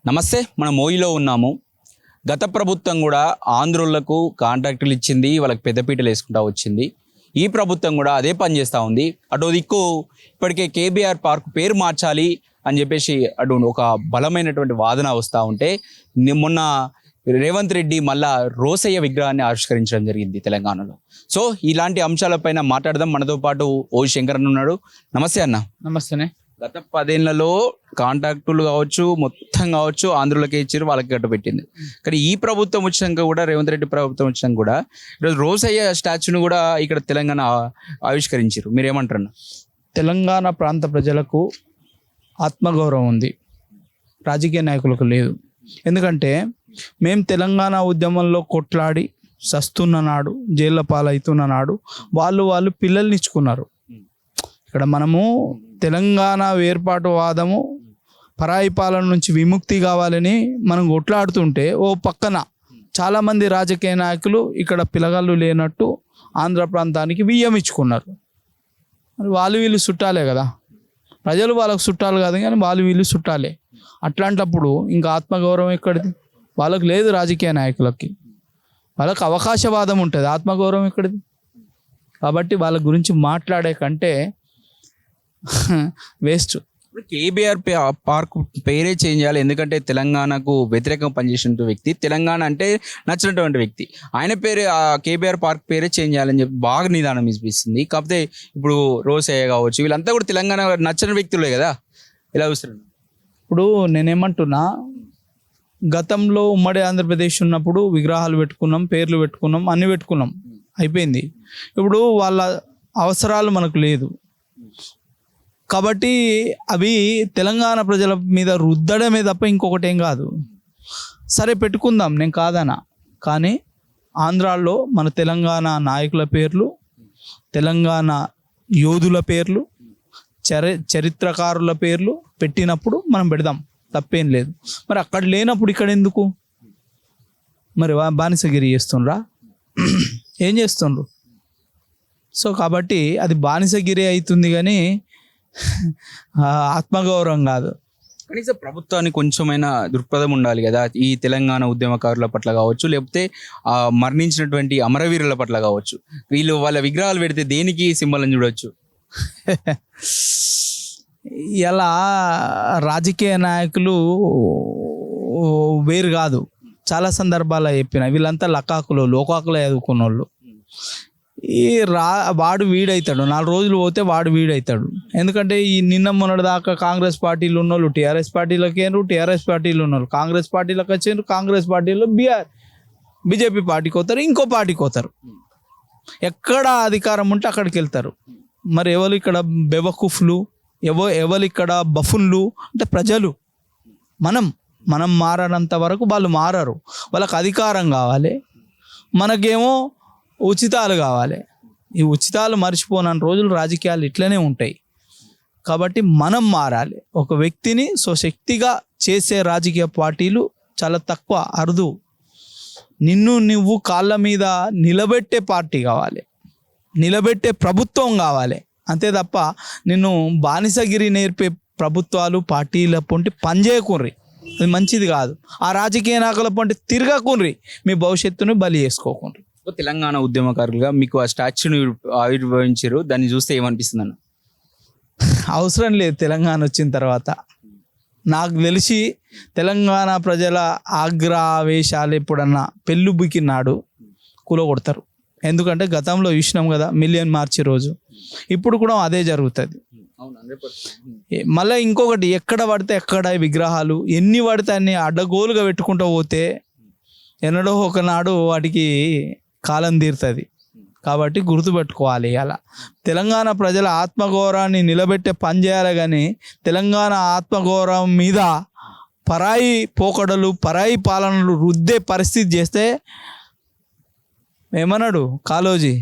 నమస్తే, మనం మోయిలో ఉన్నాము. గత ప్రభుత్వం కూడా ఆంధ్రులకు కాంట్రాక్టులు ఇచ్చింది, వాళ్ళకి పెద్దపీటలు వేసుకుంటా వచ్చింది. ఈ ప్రభుత్వం కూడా అదే పని చేస్తూ ఉంది. అటు దిక్కు ఇప్పటికే కేబీఆర్ పార్క్ పేరు మార్చాలి అని చెప్పేసి అటు ఒక బలమైనటువంటి వాదన వస్తూ ఉంటే మొన్న రేవంత్ రెడ్డి మళ్ళా రోసయ్య విగ్రహాన్ని ఆవిష్కరించడం జరిగింది తెలంగాణలో. సో ఇలాంటి అంశాలపైన మాట్లాడదాం. మనతో పాటు ఓ శంకరన్ ఉన్నాడు. నమస్తే అన్న. నమస్తేనే. గత 10 ఏళ్లలో కాంట్రాక్టులు కావచ్చు, మొత్తం కావచ్చు, ఆంధ్రులకే ఇచ్చారు, వాళ్ళకి కట్టబెట్టింది. కానీ ఈ ప్రభుత్వం వచ్చినాక కూడా, రేవంత్ రెడ్డి ప్రభుత్వం వచ్చినాక కూడా ఈరోజు రోసయ్య స్టాచ్యూని కూడా ఇక్కడ తెలంగాణ ఆవిష్కరించారు. మీరేమంటారు? తెలంగాణ ప్రాంత ప్రజలకు ఆత్మగౌరవం ఉంది, రాజకీయ నాయకులకు లేదు. ఎందుకంటే మేము తెలంగాణ ఉద్యమంలో కొట్లాడి సస్తున్న నాడు, జైళ్ళ పాలవుతున్న నాడు వాళ్ళు పిల్లల్ని ఇచ్చుకున్నారు. ఇక్కడ మనము తెలంగాణ వేర్పాటు వాదము, పరాయి పాలన నుంచి విముక్తి కావాలని మనం కొట్లాడుతుంటే ఓ పక్కన చాలామంది రాజకీయ నాయకులు ఇక్కడ పిల్లగాళ్ళు లేనట్టు ఆంధ్ర ప్రాంతానికి బియ్యం ఇచ్చుకున్నారు. మరి వాళ్ళు వీళ్ళు చుట్టాలే కదా, ప్రజలు వాళ్ళకు చుట్టాలు కాదు కానీ వాళ్ళు వీళ్ళు చుట్టాలే. అట్లాంటప్పుడు ఇంకా ఆత్మగౌరవం ఎక్కడిది? వాళ్ళకు లేదు. రాజకీయ నాయకులకి వాళ్ళకి అవకాశవాదం ఉంటుంది, ఆత్మగౌరవం ఎక్కడిది? కాబట్టి వాళ్ళ గురించి మాట్లాడే కంటే వేస్ట్. కేబీఆర్ పార్క్ పేరే చేంజ్ చేయాలి. ఎందుకంటే తెలంగాణకు వ్యతిరేకంగా పనిచేసిన వ్యక్తి, తెలంగాణ అంటే నచ్చినటువంటి వ్యక్తి, ఆయన పేరే కేబీఆర్ పార్క్ పేరే చేంజ్ చేయాలని చెప్పి బాగా నిదానం ఇప్పిస్తుంది. కాకపోతే ఇప్పుడు రోసయ్య కావచ్చు, వీళ్ళంతా కూడా తెలంగాణ నచ్చని వ్యక్తులే కదా. ఇలా చూస్తున్నారు. ఇప్పుడు నేనేమంటున్నా, గతంలో ఉమ్మడి ఆంధ్రప్రదేశ్ ఉన్నప్పుడు విగ్రహాలు పెట్టుకున్నాం, పేర్లు పెట్టుకున్నాం, అన్ని పెట్టుకున్నాం, అయిపోయింది. ఇప్పుడు వాళ్ళ అవసరాలు మనకు లేదు కాబట్టి అవి తెలంగాణ ప్రజల మీద రుద్దడమే తప్ప ఇంకొకటి ఏం కాదు. సరే పెట్టుకుందాం, నేను కాదనా. కానీ ఆంధ్రాలో మన తెలంగాణ నాయకుల పేర్లు, తెలంగాణ యోధుల పేర్లు, చరిత్రకారుల పేర్లు పెట్టినప్పుడు మనం పెడదాం, తప్పేం లేదు. మరి అక్కడ లేనప్పుడు ఇక్కడ ఎందుకు? మరి బానిసగిరి చేస్తుండ్రా? ఏం చేస్తుండ్రు? సో కాబట్టి అది బానిసగిరి అవుతుంది కానీ ఆత్మగౌరవం కాదు. కనీసం ప్రభుత్వానికి కొంచెమైనా దృక్పథం ఉండాలి కదా, ఈ తెలంగాణ ఉద్యమకారుల పట్ల కావచ్చు, లేకపోతే మరణించినటువంటి అమరవీరుల పట్ల కావచ్చు. వీళ్ళు వాళ్ళ విగ్రహాలు పెడితే దేనికి సింబల్ అని చూడవచ్చు. ఇలా రాజకీయ నాయకులు వేరు కాదు. చాలా సందర్భాల్లో చెప్పిన వీళ్ళంతా లకాకులు, లోకాకులు చదువుకున్న వాళ్ళు. వాడు వీడవుతాడు, 4 రోజులు పోతే వాడు వీడవుతాడు. ఎందుకంటే ఈ నిన్న మొన్నటి దాకా కాంగ్రెస్ పార్టీలు ఉన్నోళ్ళు టీఆర్ఎస్ పార్టీలోకి అయినారు, టీఆర్ఎస్ పార్టీలు ఉన్నోళ్ళు కాంగ్రెస్ పార్టీలోకి వచ్చారు, కాంగ్రెస్ పార్టీలో బీజేపీ పార్టీకి పోతారు, ఇంకో పార్టీకి పోతారు. ఎక్కడ అధికారం ఉంటే అక్కడికి వెళ్తారు. మరి ఎవరు ఇక్కడ బెవకుఫ్లు, ఎవరు ఇక్కడ బఫున్లు అంటే ప్రజలు. మనం మారనంత వరకు వాళ్ళు మారరు. వాళ్ళకి అధికారం కావాలి, మనకేమో ఉచితాలు కావాలి. ఈ ఉచితాలు మర్చిపోనని రోజులు రాజకీయాలు ఇట్లనే ఉంటాయి. కాబట్టి మనం మారాలి. ఒక వ్యక్తిని స్వశక్తిగా చేసే రాజకీయ పార్టీలు చాలా తక్కువ, అరుదు. నువ్వు కాళ్ళ మీద నిలబెట్టే పార్టీ కావాలి, నిలబెట్టే ప్రభుత్వం కావాలి. అంతే తప్ప నిన్ను బానిసగిరి నేర్పే ప్రభుత్వాలు, పార్టీల పొంటి పనిచేయకుర్రి, అది మంచిది కాదు. ఆ రాజకీయ నాయకుల పొంటి తిరగకుర్రి, మీ భవిష్యత్తును బలి చేసుకోకుండ్రి. తెలంగాణ ఉద్యమకారులుగా మీకు ఆ స్టాచ్యూని ఆవిర్భవించారు, దాన్ని చూస్తే ఏమనిపిస్తుంది అన్న? అవసరం లేదు. తెలంగాణ వచ్చిన తర్వాత నాకు తెలిసి తెలంగాణ ప్రజల ఆగ్రహావేశాలు ఎప్పుడన్నా పెళ్ళుబుకినాడు కూలగొడతారు. ఎందుకంటే గతంలో చూసినాం కదా, మిలియన్ మార్చి రోజు. ఇప్పుడు కూడా అదే జరుగుతుంది. మళ్ళీ ఇంకొకటి, ఎక్కడ పడితే ఎక్కడ విగ్రహాలు ఎన్ని పడితే అన్ని అడ్డగోలుగా పెట్టుకుంటూ పోతే ఎన్నడో ఒకనాడు వాటికి కాలం తీరుతుంది. కాబట్టి గుర్తుపెట్టుకోవాలి. అలా తెలంగాణ ప్రజల ఆత్మగౌరవాన్ని నిలబెట్టే పని చేయాలి. కానీ తెలంగాణ ఆత్మగౌరవం మీద పరాయి పోకడలు, పరాయి పాలనలు రుద్దే పరిస్థితి చేస్తే ఏమన్నాడు కాళోజీ,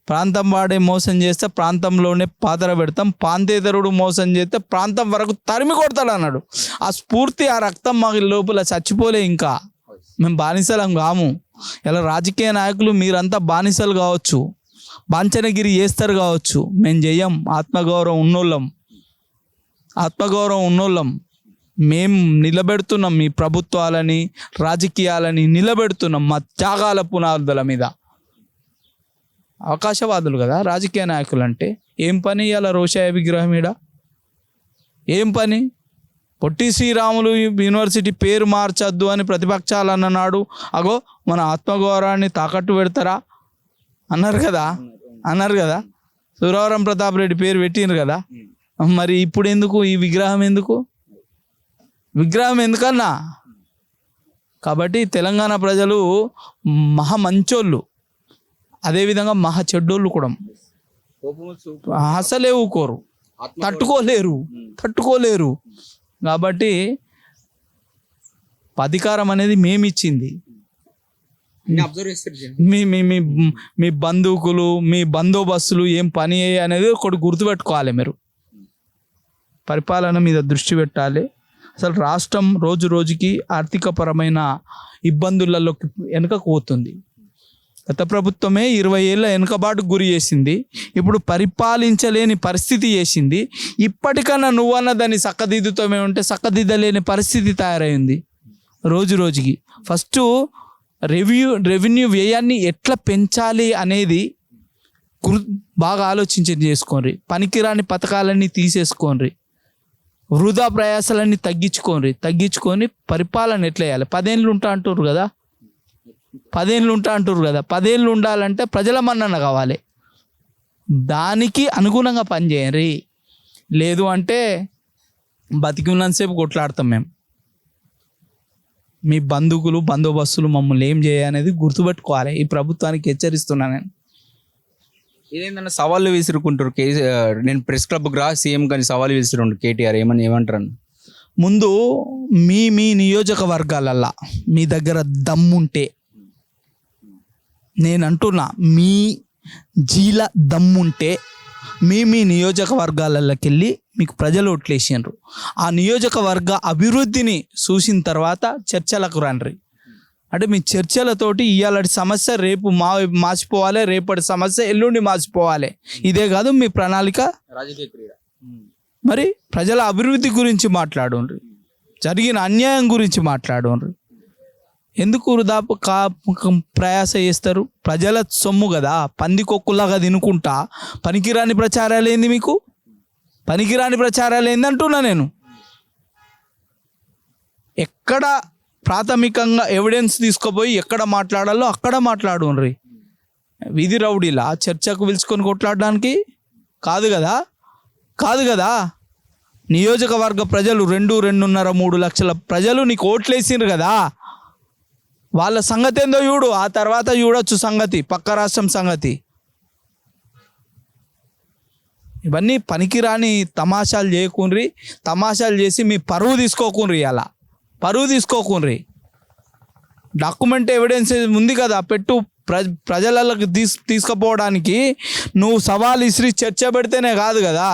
ప్రాంతం వాడే మోసం చేస్తే ప్రాంతంలోనే పాతర పెడతాం, ప్రాంతేతరుడు మోసం చేస్తే ప్రాంతం వరకు తరిమి కొడతాడు అన్నాడు. ఆ స్ఫూర్తి, ఆ రక్తం మాకు లోపల చచ్చిపోలే. ఇంకా మేము బానిసలం కాము. ఇలా రాజకీయ నాయకులు మీరంతా బానిసలు కావచ్చు, బాంచనగిరి చేస్తారు కావచ్చు, మేము చెయ్యం. ఆత్మగౌరవం ఉన్నోళ్ళం. మేం నిలబెడుతున్నాం, మీ ప్రభుత్వాలని రాజకీయాలని నిలబెడుతున్నాం మా త్యాగాల పునాదుల మీద. అవకాశవాదులు కదా రాజకీయ నాయకులు అంటే. ఏం పని ఇవాళ రోషయ్య విగ్రహం ఈడ? ఏం పని? పొట్టి శ్రీరాములు యూనివర్సిటీ పేరు మార్చొద్దు అని ప్రతిపక్షాలు అన్ననాడు, అగో మన ఆత్మగౌరవాన్ని తాకట్టు పెడతారా అన్నారు కదా. సురవరం ప్రతాప్ రెడ్డి పేరు పెట్టినారు కదా. మరి ఇప్పుడు ఎందుకు ఈ విగ్రహం ఎందుకన్నా? కాబట్టి తెలంగాణ ప్రజలు మహా మంచోళ్ళు, అదేవిధంగా మహా చెడ్డోళ్ళు కూడా. అసలే ఊకోరు, తట్టుకోలేరు. కాబట్టి అధికారం అనేది మేమిచ్చింది. మీ బంధువులు, మీ బందోబస్తులు ఏం పని అనేది ఒకటి గుర్తుపెట్టుకోవాలి. మీరు పరిపాలన మీద దృష్టి పెట్టాలి. అసలు రాష్ట్రం రోజు రోజుకి ఆర్థికపరమైన ఇబ్బందులలోకి వెనుకకు పోతుంది. గత ప్రభుత్వమే 20 ఏళ్ళ వెనుకబాటుకు గురి చేసింది, ఇప్పుడు పరిపాలించలేని పరిస్థితి చేసింది. ఇప్పటికన్నా నువ్వన్న దాన్ని చక్కదిద్దుతమే ఉంటే చక్కదిద్దలేని పరిస్థితి తయారైంది రోజు రోజుకి. ఫస్ట్ రెవెన్యూ వ్యయాన్ని ఎట్లా పెంచాలి అనేది బాగా ఆలోచించి చేసుకోండి. పనికిరాని పథకాలన్నీ తీసేసుకోండి, వృధా ప్రయాసాలన్నీ తగ్గించుకొని పరిపాలన ఎట్లా చేయాలి. 10 ఏళ్ళు ఉంటా అంటారు కదా, 10 ఏళ్ళు ఉండాలంటే ప్రజల మన్నన కావాలి. దానికి అనుగుణంగా పనిచేయండి. లేదు అంటే బతికి ఉన్నంతసేపు కొట్లాడతాం మేము. మీ బందోబస్తులు మమ్మల్ని ఏం చేయనేది గుర్తుపెట్టుకోవాలి. ఈ ప్రభుత్వానికి హెచ్చరిస్తున్నా నేను. ఇదేంటన్నా సవాళ్ళు విసురుకుంటారు. నేను ప్రెస్ క్లబ్కి రా సీఎం కానీ సవాళ్ళు విసురుండు కేటీఆర్ ఏమంటారు? ముందు మీ నియోజకవర్గాలల్లా మీ దగ్గర దమ్ముంటే, నేను అంటున్నా మీ జీల దమ్ముంటే మీ నియోజకవర్గాలకి వెళ్ళి మీకు ప్రజలు ఓట్లేసినారు. ఆ నియోజకవర్గ అభివృద్ధిని చూసిన తర్వాత చర్చలకు రండి. అంటే మీ చర్చలతోటి ఇవాళ సమస్య రేపు మాసిపోవాలి, రేపటి సమస్య ఎల్లుండి మాసిపోవాలి. ఇదే కాదు మీ ప్రణాళిక. రాజకీయ క్రీడ. మరి ప్రజల అభివృద్ధి గురించి మాట్లాడండి, జరిగిన అన్యాయం గురించి మాట్లాడండి. ఎందుకు వృధాపు ప్రయాస చేస్తారు? ప్రజల సొమ్ము కదా, పందికొక్కులాగా తినుకుంటా పనికిరాని ప్రచారాలు ఏంది మీకు? పనికిరాని ప్రచారాలు ఏందంటున్నా నేను. ఎక్కడ ప్రాథమికంగా ఎవిడెన్స్ తీసుకుపోయి ఎక్కడ మాట్లాడాలో అక్కడ మాట్లాడుండ్రి. వీధి రౌడీలా చర్చకు పిలుచుకొని కొట్లాడడానికి కాదు కదా. నియోజకవర్గ ప్రజలు 2.5-3 లక్షల ప్రజలు నీకు ఓట్లేసిండ్రు కదా, వాళ్ళ సంగతి ఏందో చూడు. ఆ తర్వాత చూడొచ్చు సంగతి, పక్క రాష్ట్రం సంగతి. ఇవన్నీ పనికిరాని తమాషాలు చేయకుండ్రి. తమాషాలు చేసి మీ పరువు తీసుకోకుండ్రి. డాక్యుమెంట్ ఎవిడెన్స్ ఉంది కదా, పెట్టు. ప్రజలకు తీసుకుపోవడానికి నువ్వు సవాల్ ఇసిరి చర్చ పెడితేనే కాదు కదా.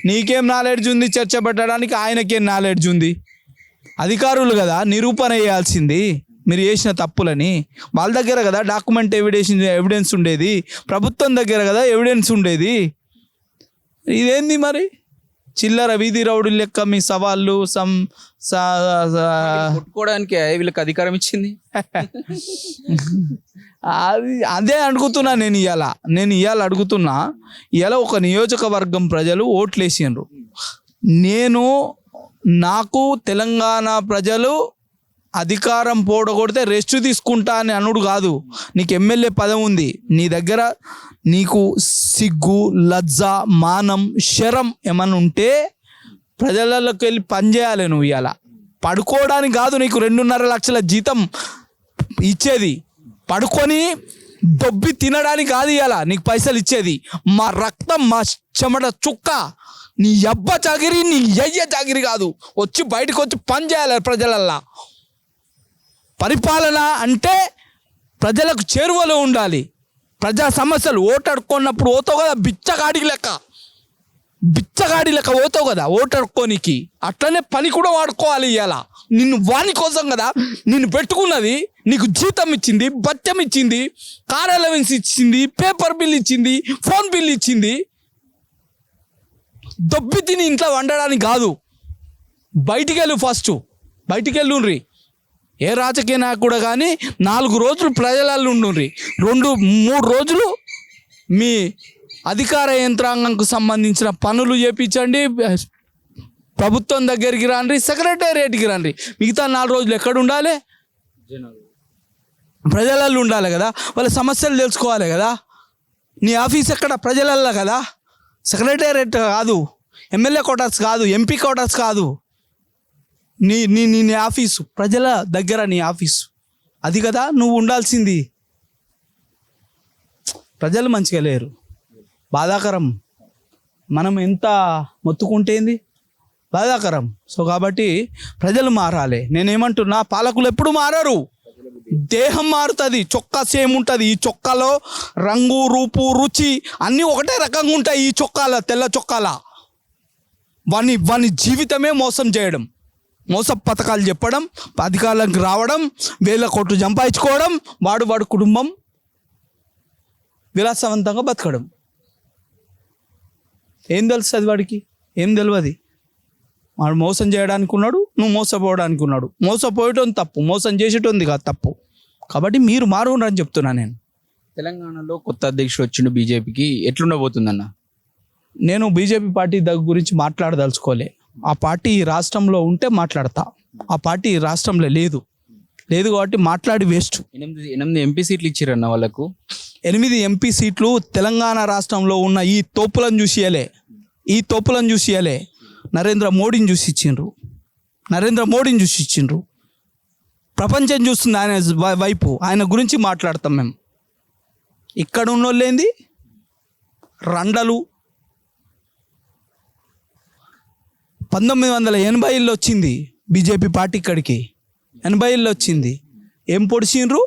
నీకేం నాలెడ్జ్ ఉంది చర్చ పెట్టడానికి? ఆయనకేం నాలెడ్జ్ ఉంది? అధికారులు కదా నిరూపణ చేయాల్సింది మీరు చేసిన తప్పులని. వాళ్ళ దగ్గర కదా డాక్యుమెంట్ ఎవిడెన్స్ ఉండేది, ప్రభుత్వం దగ్గర కదా ఎవిడెన్స్ ఉండేది. ఇదేంది మరి చిల్లర వీధి రౌడీ లెక్క మీ సవాళ్ళు కొట్టుకోవడానికి వీళ్ళకి అధికారం ఇచ్చింది? అదే అడుగుతున్నా నేను ఇవాళ అడుగుతున్నా. ఇవాళ ఒక నియోజకవర్గం ప్రజలు ఓట్లేసిండ్రు. నాకు తెలంగాణ ప్రజలు అధికారం పోడగొడితే రెస్ట్ తీసుకుంటా అని అనుడు కాదు. నీకు ఎమ్మెల్యే పదవి ఉంది, నీ దగ్గర నీకు సిగ్గు, లజ్జ, మానం, శరం ఏమన్నా ఉంటే ప్రజలలోకి వెళ్ళి పనిచేయాలి. నువ్వు ఇవాళ పడుకోవడానికి కాదు, నీకు 2.5 లక్షల జీతం ఇచ్చేది. పడుకొని దొబ్బి తినడానికి కాదు ఇవాళ నీకు పైసలు ఇచ్చేది. మా రక్తం, మా చెమట చుక్క, నీ అబ్బ చాకిరి, నీ అయ్య చాకిరి కాదు. వచ్చి బయటకు వచ్చి పని చేయాలి ప్రజలల్లా. పరిపాలన అంటే ప్రజలకు చేరువలో ఉండాలి. ప్రజా సమస్యలు ఓటడుకున్నప్పుడు పోతావు కదా, బిచ్చగాడి లెక్క పోతావు కదా ఓటడుకోనికి. అట్లనే పని కూడా వాడుకోవాలి. ఇవాళ నిన్ను వాని కోసం కదా నిన్ను పెట్టుకున్నది. నీకు జీతం ఇచ్చింది, బత్యం ఇచ్చింది, కార్ అలవెన్స్ ఇచ్చింది, పేపర్ బిల్ ఇచ్చింది, ఫోన్ బిల్ ఇచ్చింది. దొబ్బి తిని ఇంట్లో వండడానికి కాదు. బయటికి వెళ్ళు ఫస్ట్, బయటికి వెళ్ళుండ్రి. ఏ రాజకీయ నాయకుడు కానీ 4 రోజులు ప్రజలలో ఉండుండ్రి, 2-3 రోజులు మీ అధికార యంత్రాంగంకు సంబంధించిన పనులు చేపించండి, ప్రభుత్వం దగ్గరికి రండి, సెక్రటేరియట్కి రండి. మిగతా 4 రోజులు ఎక్కడ ఉండాలి? ప్రజలలో ఉండాలి కదా, వాళ్ళ సమస్యలు తెలుసుకోవాలి కదా. నీ ఆఫీస్ ఎక్కడ? ప్రజలల్లో కదా, సెక్రటేరియట్ కాదు, ఎమ్మెల్యే క్వార్టర్స్ కాదు, ఎంపీ క్వార్టర్స్ కాదు. నీ నీ నీ ఆఫీసు ప్రజల దగ్గర, నీ ఆఫీసు అది కదా నువ్వు ఉండాల్సింది. ప్రజలు మంచిగా లేరు, బాధాకరం. మనం ఎంత మొత్తుకుంటేంది, బాధాకరం. సో కాబట్టి ప్రజలు మారాలి. నేనేమంటున్నా, పాలకులు ఎప్పుడు మారరు, దేహం మారుతుంది, చొక్కా సేమ్ ఉంటుంది. ఈ చొక్కాలో రంగు, రూపు, రుచి అన్నీ ఒకటే రకంగా ఉంటాయి. ఈ చొక్కాల, తెల్ల చొక్కాల వాని జీవితమే మోసం చేయడం, మోస పథకాలు చెప్పడం, అధికారులకు రావడం, 1000 కోట్లు సంపాదించుకోవడం, వాడు కుటుంబం విలాసవంతంగా బతకడం. ఏం తెలుస్తుంది వాడికి? ఏం తెలియదు. వాడు మోసం చేయడానికి ఉన్నాడు, నువ్వు మోసపోవడానికి ఉన్నాడు. మోసపోయటం తప్పు, మోసం చేసేటోంది కాదు తప్పు. కాబట్టి మీరు మారుండ్రని చెప్తున్నా నేను. తెలంగాణలో కొత్త అధ్యక్షుడు వచ్చిండు బీజేపీకి, ఎట్లుండబోతుందన్న? నేను బీజేపీ పార్టీ గురించి మాట్లాడదలుచుకోలే. ఆ పార్టీ ఈ రాష్ట్రంలో ఉంటే మాట్లాడతా, ఆ పార్టీ ఈ రాష్ట్రంలో లేదు కాబట్టి మాట్లాడి వేస్ట్. 8 ఎంపీ సీట్లు ఇచ్చిరన్న వాళ్ళకు. 8 ఎంపీ సీట్లు తెలంగాణ రాష్ట్రంలో ఉన్న ఈ తోపులను చూసియలే, నరేంద్ర మోడీని చూసి ఇచ్చిండ్రు. ప్రపంచం చూస్తుంది ఆయన వైపు, ఆయన గురించి మాట్లాడతాం మేము. ఇక్కడ ఉన్నోళ్ళేంది రండలు. 1980లో వచ్చింది బీజేపీ పార్టీ, ఇక్కడికి 80లో వచ్చింది. ఏం పొడిచిండ్రు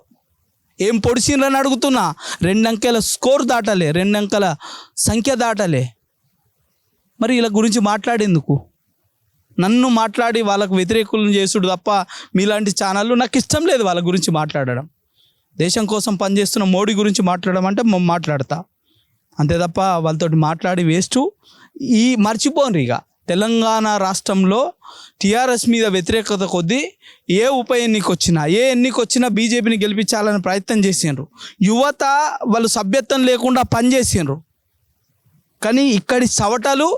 అని అడుగుతున్నా. 2 అంకెల స్కోర్ దాటలే, 2 అంకెల సంఖ్య దాటలే. మరి ఇలా గురించి మాట్లాడేందుకు? నన్ను మాట్లాడి వాళ్ళకు వ్యతిరేకులను చేసుడు తప్ప మీలాంటి ఛానళ్ళు నాకు ఇష్టం లేదు వాళ్ళ గురించి మాట్లాడడం. దేశం కోసం పనిచేస్తున్న మోడీ గురించి మాట్లాడడం అంటే మాట్లాడతా అంతే తప్ప వాళ్ళతోటి మాట్లాడి వేస్ట్. మర్చిపోండి, ఇక తెలంగాణ రాష్ట్రంలో టీఆర్ఎస్ మీద వ్యతిరేకత కొద్దీ ఏ ఉప ఎన్నిక వచ్చినా బీజేపీని గెలిపించాలని ప్రయత్నం చేసిండ్రు. యువత వాళ్ళు సభ్యత్వం లేకుండా పనిచేసిండ్రు. కానీ ఇక్కడి సవటలు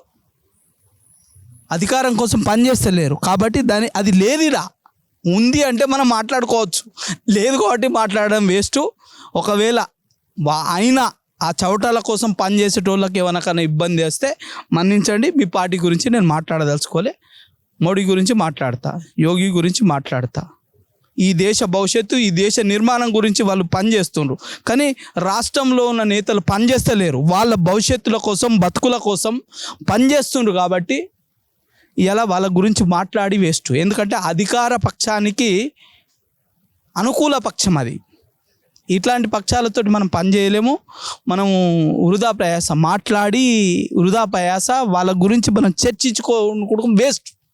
అధికారం కోసం పనిచేస్తలేరు. కాబట్టి అది లేదురా. ఉంది అంటే మనం మాట్లాడుకోవచ్చు, లేదు కాబట్టి మాట్లాడడం వేస్ట్. ఒకవేళ అయినా ఆ చవటాల కోసం పనిచేసేటోళ్ళకి ఏమైనా ఇబ్బంది వస్తే మన్నించండి. మీ పార్టీ గురించి నేను మాట్లాడదలుచుకోలే. మోడీ గురించి మాట్లాడతా, యోగి గురించి మాట్లాడతా. ఈ దేశ భవిష్యత్తు, ఈ దేశ నిర్మాణం గురించి వాళ్ళు పనిచేస్తుండ్రు. కానీ రాష్ట్రంలో ఉన్న నేతలు పనిచేస్తలేరు. వాళ్ళ భవిష్యత్తుల కోసం, బతుకుల కోసం పనిచేస్తుండ్రు. కాబట్టి ఇలా వాళ్ళ గురించి మాట్లాడి వేస్ట్. ఎందుకంటే అధికార పక్షానికి అనుకూల పక్షం అది. ఇట్లాంటి పక్షాలతోటి మనం పనిచేయలేము. మనము వృధా ప్రయాస వాళ్ళ గురించి మనం చర్చించుకోవడం వేస్ట్.